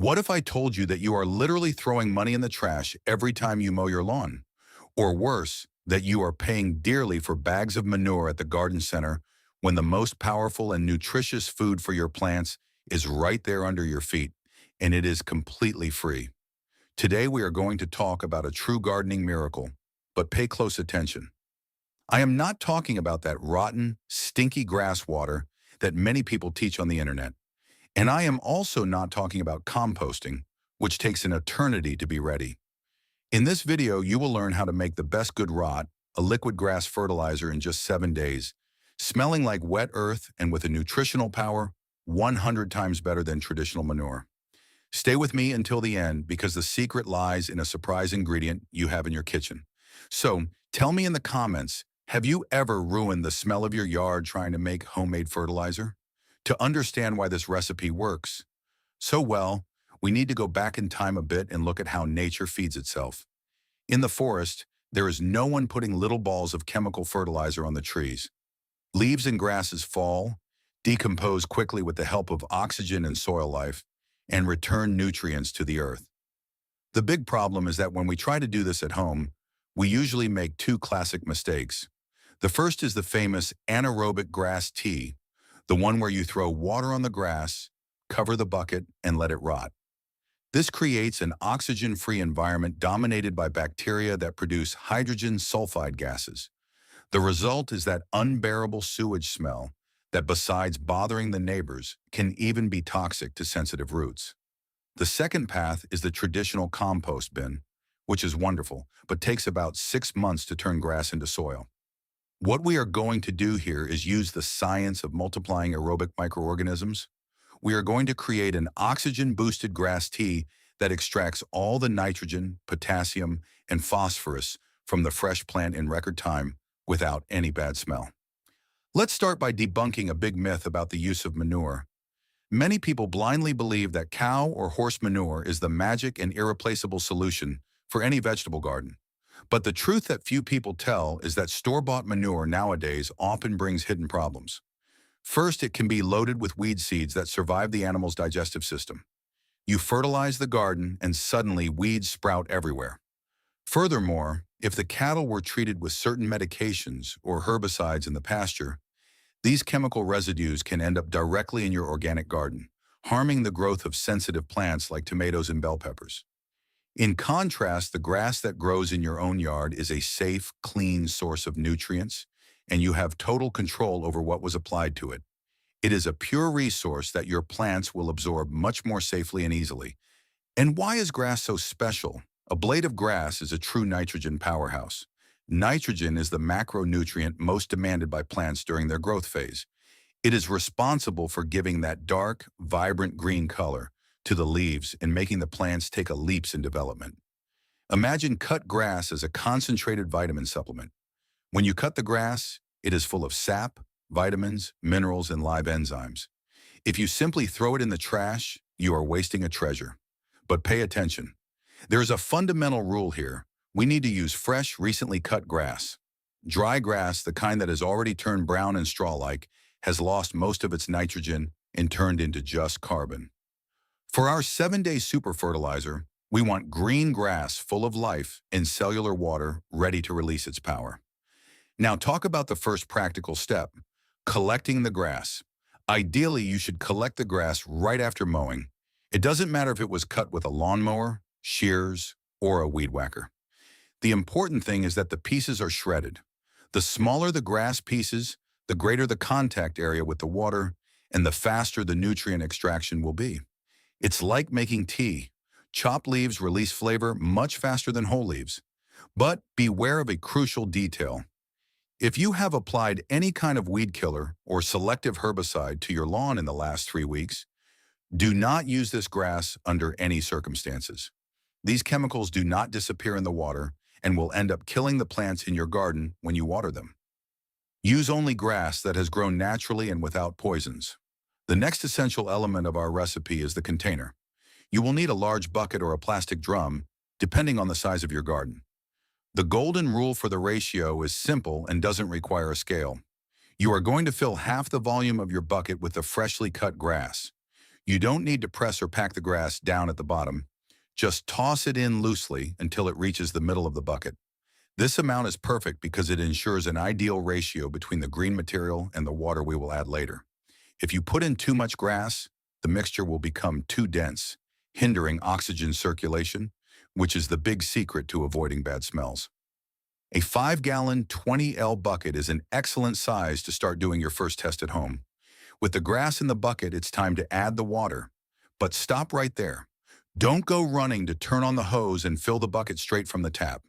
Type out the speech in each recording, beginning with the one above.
What if I told you that you are literally throwing money in the trash every time you mow your lawn? Or worse, that you are paying dearly for bags of manure at the garden center when the most powerful and nutritious food for your plants is right there under your feet, and it is completely free. Today we are going to talk about a true gardening miracle, but pay close attention. I am not talking about that rotten, stinky grass water that many people teach on the internet. And I am also not talking about composting, which takes an eternity to be ready. In this video, you will learn how to make the best good rot, a liquid grass fertilizer in just 7 days, smelling like wet earth and with a nutritional power 100 times better than traditional manure. Stay with me until the end because the secret lies in a surprise ingredient you have in your kitchen. So tell me in the comments, have you ever ruined the smell of your yard trying to make homemade fertilizer? To understand why this recipe works so well, we need to go back in time a bit and look at how nature feeds itself. In the forest, there is no one putting little balls of chemical fertilizer on the trees. Leaves and grasses fall, decompose quickly with the help of oxygen and soil life, and return nutrients to the earth. The big problem is that when we try to do this at home, we usually make two classic mistakes. The first is the famous anaerobic grass tea, the one where you throw water on the grass, cover the bucket, and let it rot. This creates an oxygen-free environment dominated by bacteria that produce hydrogen sulfide gases. The result is that unbearable sewage smell that, besides bothering the neighbors, can even be toxic to sensitive roots. The second path is the traditional compost bin, which is wonderful, but takes about 6 months to turn grass into soil. What we are going to do here is use the science of multiplying aerobic microorganisms. We are going to create an oxygen-boosted grass tea that extracts all the nitrogen, potassium, and phosphorus from the fresh plant in record time without any bad smell. Let's start by debunking a big myth about the use of manure. Many people blindly believe that cow or horse manure is the magic and irreplaceable solution for any vegetable garden. But the truth that few people tell is that store-bought manure nowadays often brings hidden problems. First, it can be loaded with weed seeds that survive the animal's digestive system. You fertilize the garden and suddenly weeds sprout everywhere. Furthermore, if the cattle were treated with certain medications or herbicides in the pasture, these chemical residues can end up directly in your organic garden, harming the growth of sensitive plants like tomatoes and bell peppers. In contrast, the grass that grows in your own yard is a safe, clean source of nutrients, and you have total control over what was applied to it. It is a pure resource that your plants will absorb much more safely and easily. And why is grass so special? A blade of grass is a true nitrogen powerhouse. Nitrogen is the macronutrient most demanded by plants during their growth phase. It is responsible for giving that dark, vibrant green color to the leaves and making the plants take leaps in development. Imagine cut grass as a concentrated vitamin supplement. When you cut the grass, it is full of sap, vitamins, minerals, and live enzymes. If you simply throw it in the trash, you are wasting a treasure. But pay attention. There is a fundamental rule here. We need to use fresh, recently cut grass. Dry grass, the kind that has already turned brown and straw-like, has lost most of its nitrogen and turned into just carbon. For our 7-day super fertilizer, we want green grass full of life and cellular water ready to release its power. Now talk about the first practical step, collecting the grass. Ideally, you should collect the grass right after mowing. It doesn't matter if it was cut with a lawnmower, shears, or a weed whacker. The important thing is that the pieces are shredded. The smaller the grass pieces, the greater the contact area with the water, and the faster the nutrient extraction will be. It's like making tea. Chopped leaves release flavor much faster than whole leaves. But beware of a crucial detail. If you have applied any kind of weed killer or selective herbicide to your lawn in the last 3 weeks, do not use this grass under any circumstances. These chemicals do not disappear in the water and will end up killing the plants in your garden when you water them. Use only grass that has grown naturally and without poisons. The next essential element of our recipe is the container. You will need a large bucket or a plastic drum, depending on the size of your garden. The golden rule for the ratio is simple and doesn't require a scale. You are going to fill half the volume of your bucket with the freshly cut grass. You don't need to press or pack the grass down at the bottom. Just toss it in loosely until it reaches the middle of the bucket. This amount is perfect because it ensures an ideal ratio between the green material and the water we will add later. If you put in too much grass, the mixture will become too dense, hindering oxygen circulation, which is the big secret to avoiding bad smells. A 5-gallon 20L bucket is an excellent size to start doing your first test at home. With the grass in the bucket, it's time to add the water. But stop right there. Don't go running to turn on the hose and fill the bucket straight from the tap.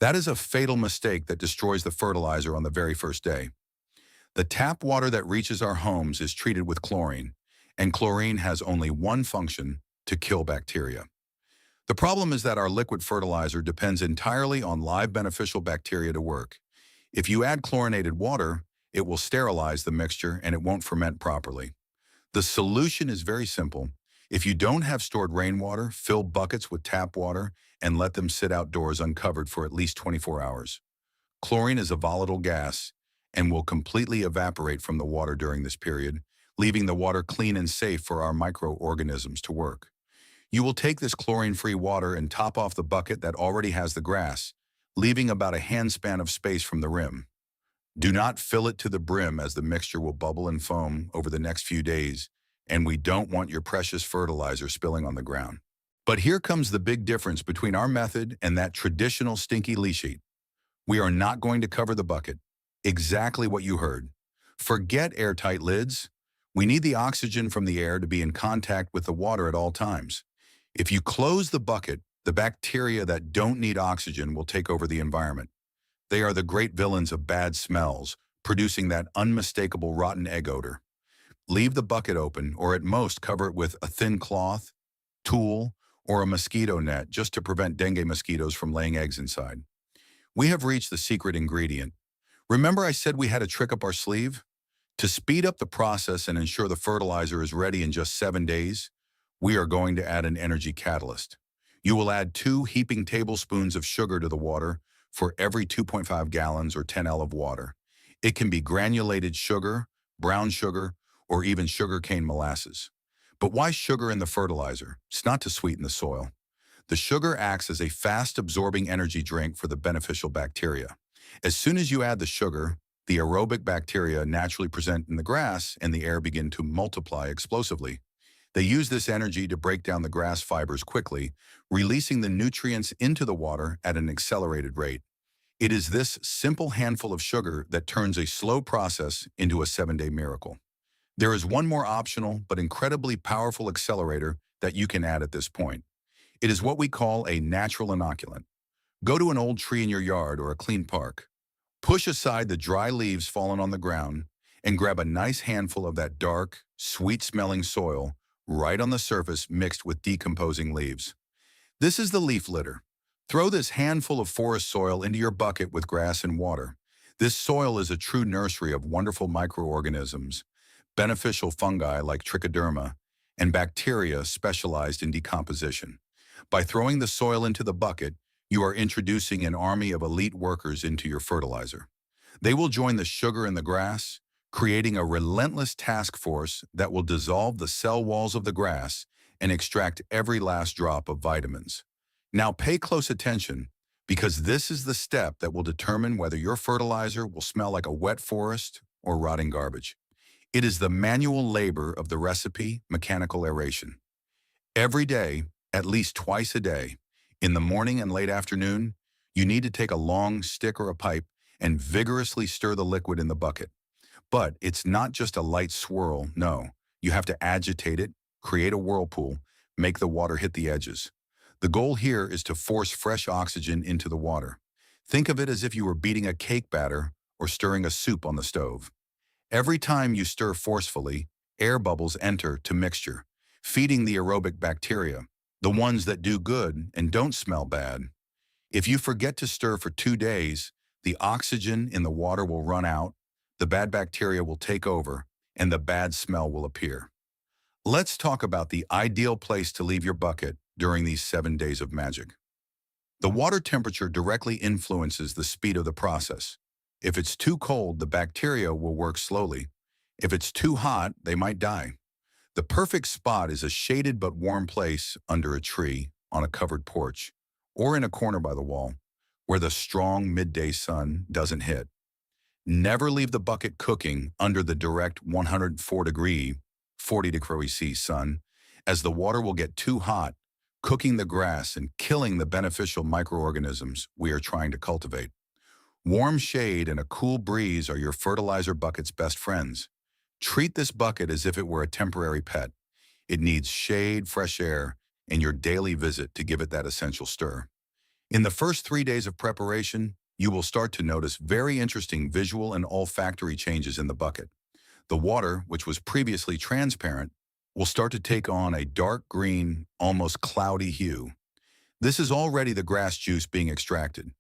That is a fatal mistake that destroys the fertilizer on the very first day. The tap water that reaches our homes is treated with chlorine, and chlorine has only one function: to kill bacteria. The problem is that our liquid fertilizer depends entirely on live beneficial bacteria to work. If you add chlorinated water, it will sterilize the mixture and it won't ferment properly. The solution is very simple. If you don't have stored rainwater, fill buckets with tap water and let them sit outdoors uncovered for at least 24 hours. Chlorine is a volatile gas and will completely evaporate from the water during this period, leaving the water clean and safe for our microorganisms to work. You will take this chlorine-free water and top off the bucket that already has the grass, leaving about a handspan of space from the rim. Do not fill it to the brim as the mixture will bubble and foam over the next few days, and we don't want your precious fertilizer spilling on the ground. But here comes the big difference between our method and that traditional stinky leach sheet. We are not going to cover the bucket. Exactly what you heard. Forget airtight lids. We need the oxygen from the air to be in contact with the water at all times. If you close the bucket, the bacteria that don't need oxygen will take over the environment. They are the great villains of bad smells, producing that unmistakable rotten egg odor. Leave the bucket open, or at most cover it with a thin cloth, tulle, or a mosquito net just to prevent dengue mosquitoes from laying eggs inside. We have reached the secret ingredient. Remember I said we had a trick up our sleeve? To speed up the process and ensure the fertilizer is ready in just 7 days, we are going to add an energy catalyst. You will add 2 heaping tablespoons of sugar to the water for every 2.5 gallons or 10 L of water. It can be granulated sugar, brown sugar, or even sugarcane molasses. But why sugar in the fertilizer? It's not to sweeten the soil. The sugar acts as a fast-absorbing energy drink for the beneficial bacteria. As soon as you add the sugar, the aerobic bacteria naturally present in the grass and the air begin to multiply explosively. They use this energy to break down the grass fibers quickly, releasing the nutrients into the water at an accelerated rate. It is this simple handful of sugar that turns a slow process into a 7-day miracle. There is one more optional but incredibly powerful accelerator that you can add at this point. It is what we call a natural inoculant. Go to an old tree in your yard or a clean park. Push aside the dry leaves fallen on the ground and grab a nice handful of that dark, sweet-smelling soil right on the surface mixed with decomposing leaves. This is the leaf litter. Throw this handful of forest soil into your bucket with grass and water. This soil is a true nursery of wonderful microorganisms, beneficial fungi like trichoderma, and bacteria specialized in decomposition. By throwing the soil into the bucket, you are introducing an army of elite workers into your fertilizer. They will join the sugar in the grass, creating a relentless task force that will dissolve the cell walls of the grass and extract every last drop of vitamins. Now pay close attention, because this is the step that will determine whether your fertilizer will smell like a wet forest or rotting garbage. It is the manual labor of the recipe, mechanical aeration. Every day, at least twice a day, in the morning and late afternoon, you need to take a long stick or a pipe and vigorously stir the liquid in the bucket. But it's not just a light swirl, no. You have to agitate it, create a whirlpool, make the water hit the edges. The goal here is to force fresh oxygen into the water. Think of it as if you were beating a cake batter or stirring a soup on the stove. Every time you stir forcefully, air bubbles enter to mixture, feeding the aerobic bacteria, the ones that do good and don't smell bad. If you forget to stir for 2 days, the oxygen in the water will run out, the bad bacteria will take over, and the bad smell will appear. Let's talk about the ideal place to leave your bucket during these 7 days of magic. The water temperature directly influences the speed of the process. If it's too cold, the bacteria will work slowly. If it's too hot, they might die. The perfect spot is a shaded but warm place under a tree, on a covered porch, or in a corner by the wall, where the strong midday sun doesn't hit. Never leave the bucket cooking under the direct 104-degree, 40-degree C sun, as the water will get too hot, cooking the grass and killing the beneficial microorganisms we are trying to cultivate. Warm shade and a cool breeze are your fertilizer bucket's best friends. Treat this bucket as if it were a temporary pet. It needs shade, fresh air, and your daily visit to give it that essential stir. In the first 3 days of preparation, you will start to notice very interesting visual and olfactory changes in the bucket. The water, which was previously transparent, will start to take on a dark green, almost cloudy hue. This is already the grass juice being extracted.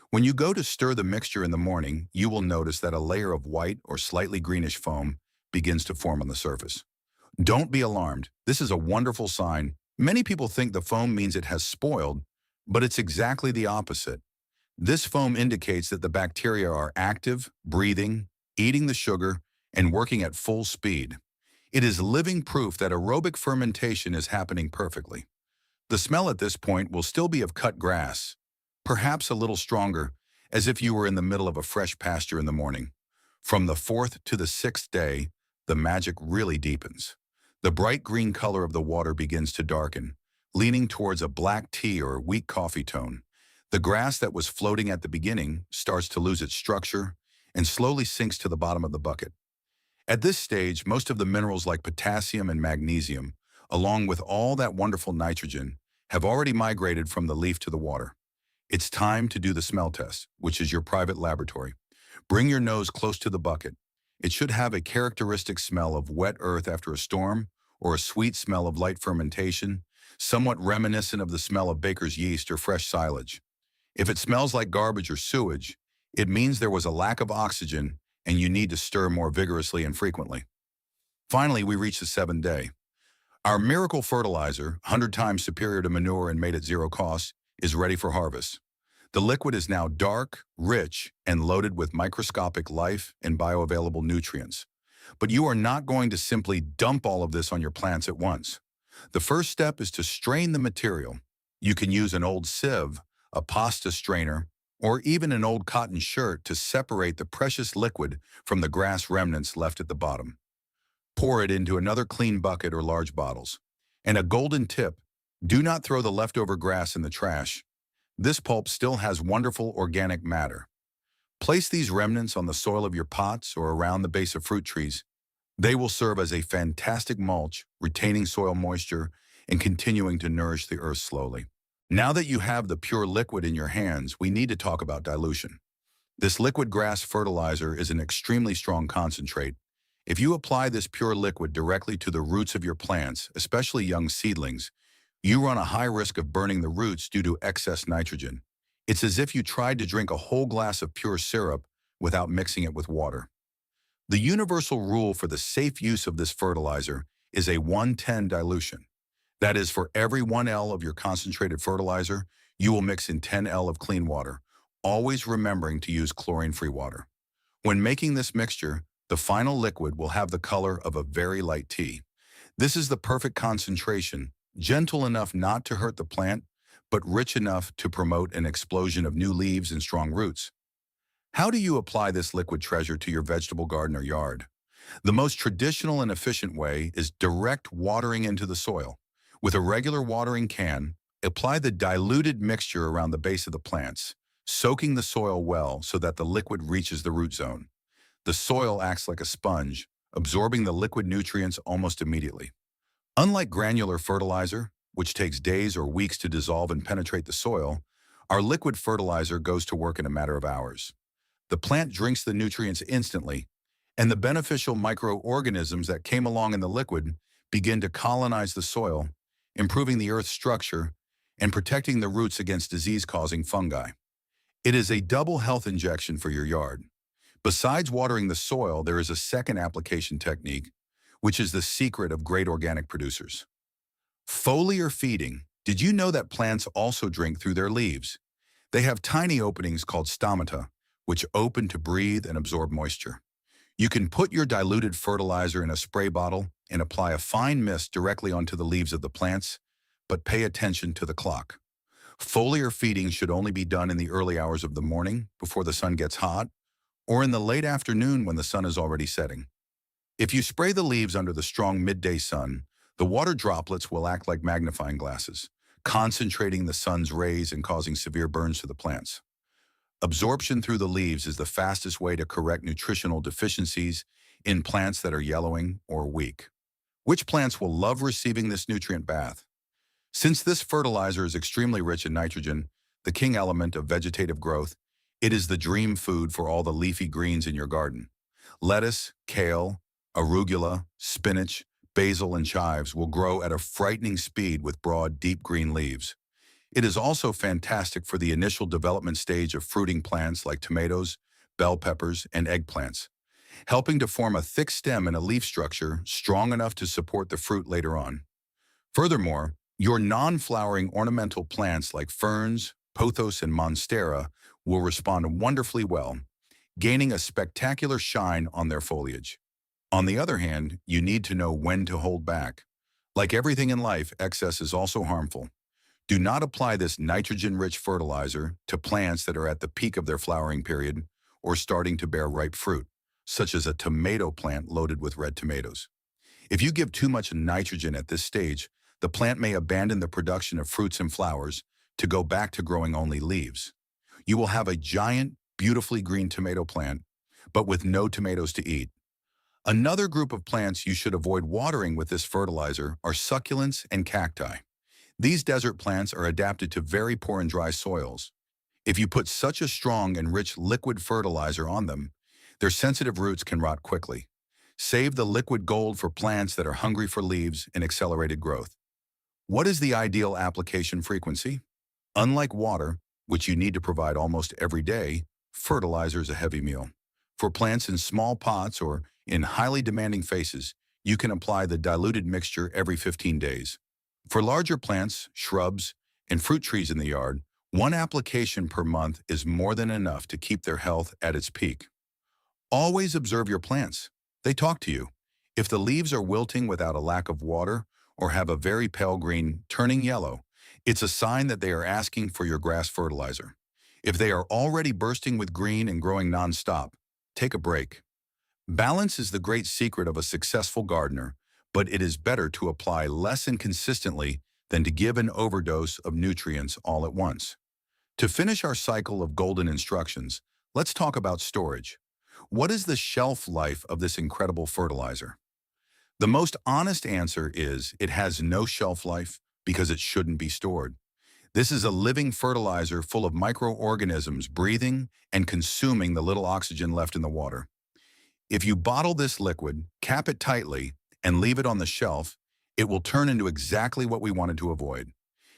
When you go to stir the mixture in the morning, you will notice that a layer of white or slightly greenish foam begins to form on the surface. Don't be alarmed. This is a wonderful sign. Many people think the foam means it has spoiled, but it's exactly the opposite. This foam indicates that the bacteria are active, breathing, eating the sugar, and working at full speed. It is living proof that aerobic fermentation is happening perfectly. The smell at this point will still be of cut grass, perhaps a little stronger, as if you were in the middle of a fresh pasture in the morning. From the 4th to the 6th day, the magic really deepens. The bright green color of the water begins to darken, leaning towards a black tea or weak coffee tone. The grass that was floating at the beginning starts to lose its structure and slowly sinks to the bottom of the bucket. At this stage, most of the minerals like potassium and magnesium, along with all that wonderful nitrogen, have already migrated from the leaf to the water. It's time to do the smell test, which is your private laboratory. Bring your nose close to the bucket. It should have a characteristic smell of wet earth after a storm, or a sweet smell of light fermentation, somewhat reminiscent of the smell of baker's yeast or fresh silage. If it smells like garbage or sewage, it means there was a lack of oxygen and you need to stir more vigorously and frequently. Finally, we reach the 7th day. Our miracle fertilizer, 100 times superior to manure and made at zero cost, is ready for harvest. The liquid is now dark, rich, and loaded with microscopic life and bioavailable nutrients. But you are not going to simply dump all of this on your plants at once. The first step is to strain the material. You can use an old sieve, a pasta strainer, or even an old cotton shirt to separate the precious liquid from the grass remnants left at the bottom. Pour it into another clean bucket or large bottles. And a golden tip, do not throw the leftover grass in the trash. This pulp still has wonderful organic matter. Place these remnants on the soil of your pots or around the base of fruit trees. They will serve as a fantastic mulch, retaining soil moisture and continuing to nourish the earth slowly. Now that you have the pure liquid in your hands, we need to talk about dilution. This liquid grass fertilizer is an extremely strong concentrate. If you apply this pure liquid directly to the roots of your plants, especially young seedlings, you run a high risk of burning the roots due to excess nitrogen. It's as if you tried to drink a whole glass of pure syrup without mixing it with water. The universal rule for the safe use of this fertilizer is a 1:10 dilution. That is, for every 1 L of your concentrated fertilizer, you will mix in 10 L of clean water, always remembering to use chlorine-free water. When making this mixture, the final liquid will have the color of a very light tea. This is the perfect concentration, gentle enough not to hurt the plant, but rich enough to promote an explosion of new leaves and strong roots. How do you apply this liquid treasure to your vegetable garden or yard? The most traditional and efficient way is direct watering into the soil. With a regular watering can, apply the diluted mixture around the base of the plants, soaking the soil well so that the liquid reaches the root zone. The soil acts like a sponge, absorbing the liquid nutrients almost immediately. Unlike granular fertilizer, which takes days or weeks to dissolve and penetrate the soil, our liquid fertilizer goes to work in a matter of hours. The plant drinks the nutrients instantly, and the beneficial microorganisms that came along in the liquid begin to colonize the soil, improving the earth's structure and protecting the roots against disease-causing fungi. It is a double health injection for your yard. Besides watering the soil, there is a second application technique, which is the secret of great organic producers. Foliar feeding. Did you know that plants also drink through their leaves? They have tiny openings called stomata, which open to breathe and absorb moisture. You can put your diluted fertilizer in a spray bottle and apply a fine mist directly onto the leaves of the plants, but pay attention to the clock. Foliar feeding should only be done in the early hours of the morning before the sun gets hot, or in the late afternoon when the sun is already setting. If you spray the leaves under the strong midday sun, the water droplets will act like magnifying glasses, concentrating the sun's rays and causing severe burns to the plants. Absorption through the leaves is the fastest way to correct nutritional deficiencies in plants that are yellowing or weak. Which plants will love receiving this nutrient bath? Since this fertilizer is extremely rich in nitrogen, the king element of vegetative growth, it is the dream food for all the leafy greens in your garden. Lettuce, kale, arugula, spinach, basil, and chives will grow at a frightening speed with broad, deep green leaves. It is also fantastic for the initial development stage of fruiting plants like tomatoes, bell peppers, and eggplants, helping to form a thick stem and a leaf structure strong enough to support the fruit later on. Furthermore, your non-flowering ornamental plants like ferns, pothos, and monstera will respond wonderfully well, gaining a spectacular shine on their foliage. On the other hand, you need to know when to hold back. Like everything in life, excess is also harmful. Do not apply this nitrogen-rich fertilizer to plants that are at the peak of their flowering period or starting to bear ripe fruit, such as a tomato plant loaded with red tomatoes. If you give too much nitrogen at this stage, the plant may abandon the production of fruits and flowers to go back to growing only leaves. You will have a giant, beautifully green tomato plant, but with no tomatoes to eat. Another group of plants you should avoid watering with this fertilizer are succulents and cacti. These desert plants are adapted to very poor and dry soils. If you put such a strong and rich liquid fertilizer on them, their sensitive roots can rot quickly. Save the liquid gold for plants that are hungry for leaves and accelerated growth. What is the ideal application frequency? Unlike water, which you need to provide almost every day, fertilizer is a heavy meal. For plants in small pots or in highly demanding faces, you can apply the diluted mixture every 15 days. For larger plants, shrubs, and fruit trees in the yard, one application per month is more than enough to keep their health at its peak. Always observe your plants. They talk to you. If the leaves are wilting without a lack of water or have a very pale green turning yellow, it's a sign that they are asking for your grass fertilizer. If they are already bursting with green and growing nonstop, take a break. Balance is the great secret of a successful gardener, but it is better to apply less and consistently than to give an overdose of nutrients all at once. To finish our cycle of golden instructions, let's talk about storage. What is the shelf life of this incredible fertilizer? The most honest answer is it has no shelf life because it shouldn't be stored. This is a living fertilizer full of microorganisms breathing and consuming the little oxygen left in the water. If you bottle this liquid, cap it tightly, and leave it on the shelf, it will turn into exactly what we wanted to avoid.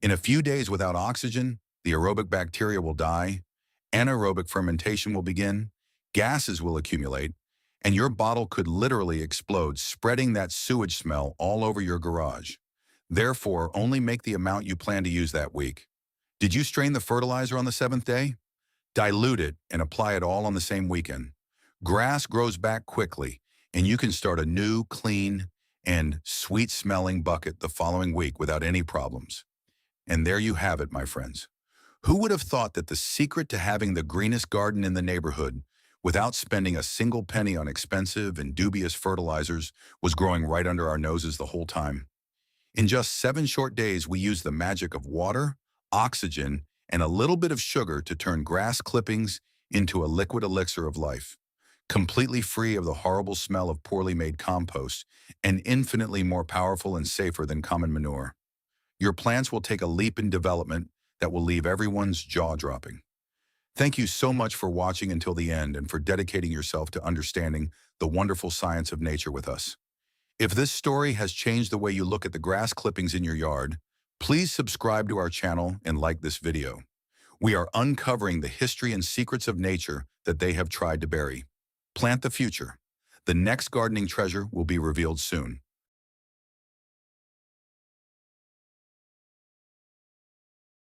In a few days without oxygen, the aerobic bacteria will die, anaerobic fermentation will begin, gases will accumulate, and your bottle could literally explode, spreading that sewage smell all over your garage. Therefore, only make the amount you plan to use that week. Did you strain the fertilizer on the 7th day? Dilute it and apply it all on the same weekend. Grass grows back quickly, and you can start a new, clean, and sweet-smelling bucket the following week without any problems. And there you have it, my friends. Who would have thought that the secret to having the greenest garden in the neighborhood without spending a single penny on expensive and dubious fertilizers was growing right under our noses the whole time? In just 7 short days, we used the magic of water, oxygen, and a little bit of sugar to turn grass clippings into a liquid elixir of life, completely free of the horrible smell of poorly made compost and infinitely more powerful and safer than common manure. Your plants will take a leap in development that will leave everyone's jaw dropping. Thank you so much for watching until the end and for dedicating yourself to understanding the wonderful science of nature with us. If this story has changed the way you look at the grass clippings in your yard, please subscribe to our channel and like this video. We are uncovering the history and secrets of nature that they have tried to bury. Plant the future. The next gardening treasure will be revealed soon.